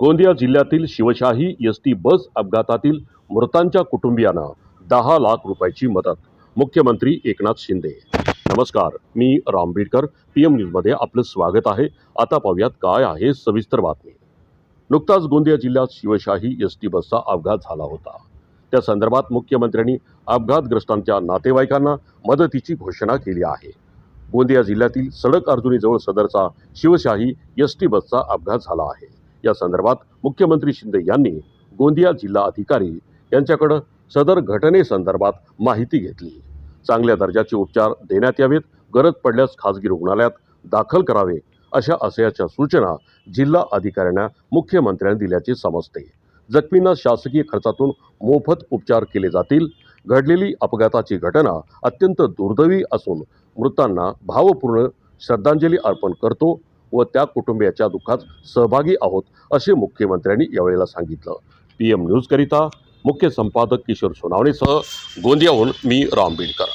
गोंदिया जिल्ह्यातील Shivshahi ST bus अपघातातील मृतांच्या कुटुंबियांना 10 लाख रुपयाची मदत. मुख्यमंत्री एकनाथ शिंदे. नमस्कार, मी राम बीडकर. PM न्यूजमध्ये आपलं स्वागत आहे. आता पाहूयात काय आहे सविस्तर बातमी. नुकताच गोंदिया जिल्ह्यात शिवशाही एसटी बसचा अपघात झाला होता. त्या संदर्भात मुख्यमंत्र्यांनी अपघातग्रस्तांच्या नातेवाईकांना मदतीची घोषणा केली आहे. गोंदिया जिल्ह्यातील सडक अर्जुनीजवळ सदरचा शिवशाही एसटी बसचा अपघात झाला आहे. या संदर्भात मुख्यमंत्री शिंदे यांनी गोंदिया जिल्हा अधिकारी यांच्याकडे सदर घटनेसंदर्भात माहिती घेतली. चांगल्या दर्जाचे उपचार देण्यात यावेत, गरज पडल्यास खासगी रुग्णालयात दाखल करावे अशा आशयाच्या सूचना जिल्हा अधिकाऱ्यांना मुख्यमंत्र्यांनी दिल्याचे समजते. जखमींना शासकीय खर्चातून मोफत उपचार केले जातील. घडलेली अपघाताची घटना अत्यंत दुर्दैवी असून मृतांना भावपूर्ण श्रद्धांजली अर्पण करतो व त्या कुटुंबियाच्या दुःखात सहभागी आहोत असे मुख्यमंत्र्यांनी यावेळेला सांगितलं. PM न्यूज करिता मुख्य संपादक किशोर सोनावणेसह गोंदियाहून मी राम बीडकर.